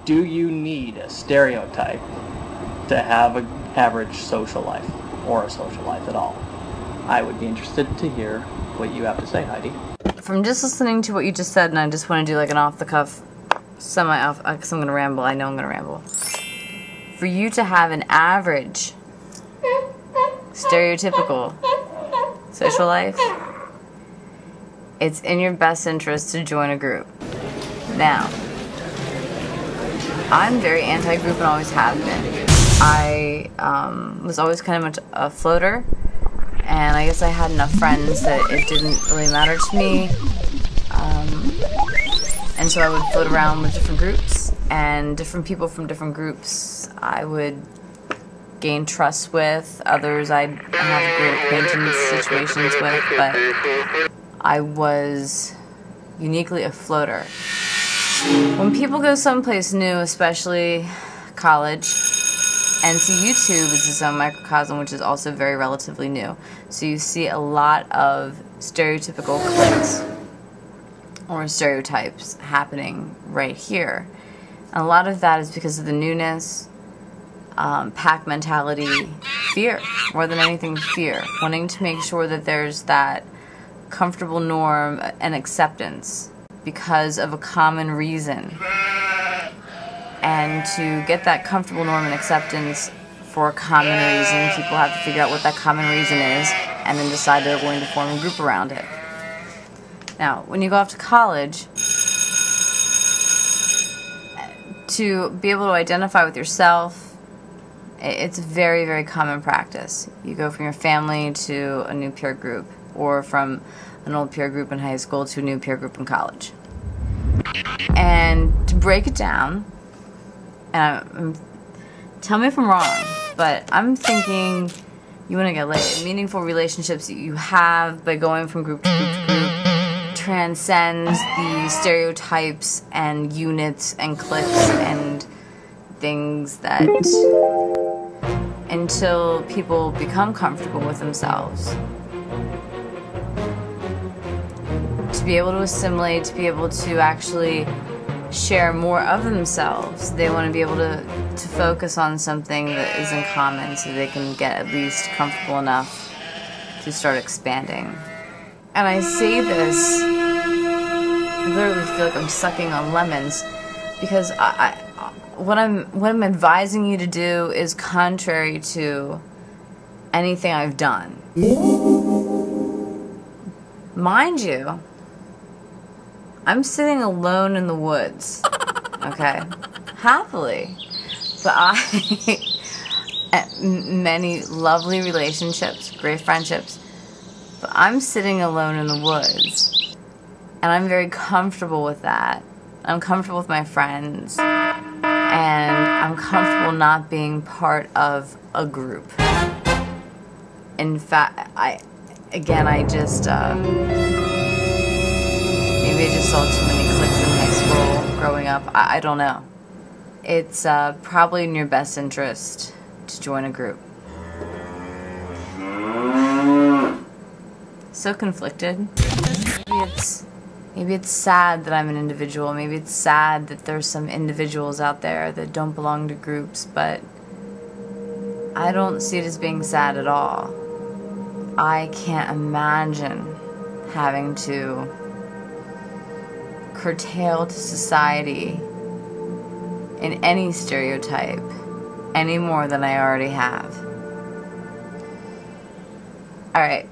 Do you need a stereotype to have an average social life, or a social life at all? I would be interested to hear what you have to say, Heidi. From just listening to what you just said, and I just want to do like an off-the-cuff, semi-off, because I'm going to ramble. I know I'm going to ramble. For you to have an average, stereotypical social life, it's in your best interest to join a group. Now, I'm very anti-group and always have been. I was always kind of much a floater, and I guess I had enough friends that it didn't really matter to me. And so I would float around with different groups, and different people from different groups I would gain trust with. Others I'd have great acquaintance situations with, but I was uniquely a floater. When people go someplace new, especially college, and see YouTube is its own microcosm, which is also very relatively new. So you see a lot of stereotypical cliques or stereotypes happening right here. And a lot of that is because of the newness, pack mentality, fear, more than anything fear. Wanting to make sure that there's that comfortable norm and acceptance because of a common reason. And to get that comfortable norm and acceptance for a common reason, people have to figure out what that common reason is and then decide they're going to form a group around it. Now, when you go off to college, to be able to identify with yourself, it's a very, very common practice. You go from your family to a new peer group, or from an old peer group in high school to a new peer group in college. And to break it down, and tell me if I'm wrong, but I'm thinking you want to get laid. Meaningful relationships that you have by going from group to group to group transcends the stereotypes and units and cliques and things that, until people become comfortable with themselves, to be able to assimilate, to be able to actually share more of themselves. They want to be able to focus on something that is in common so they can get at least comfortable enough to start expanding. And I say this, I literally feel like I'm sucking on lemons, because what I'm advising you to do is contrary to anything I've done. Mind you, I'm sitting alone in the woods, okay? Happily. But I, many lovely relationships, great friendships, but I'm sitting alone in the woods. And I'm very comfortable with that. I'm comfortable with my friends. And I'm comfortable not being part of a group. In fact, I just, maybe I just saw too many cliques in high school growing up. I don't know. It's probably in your best interest to join a group. So conflicted. Maybe it's sad that I'm an individual. Maybe it's sad that there's some individuals out there that don't belong to groups, but I don't see it as being sad at all. I can't imagine having to curtail to society in any stereotype any more than I already have. Alright,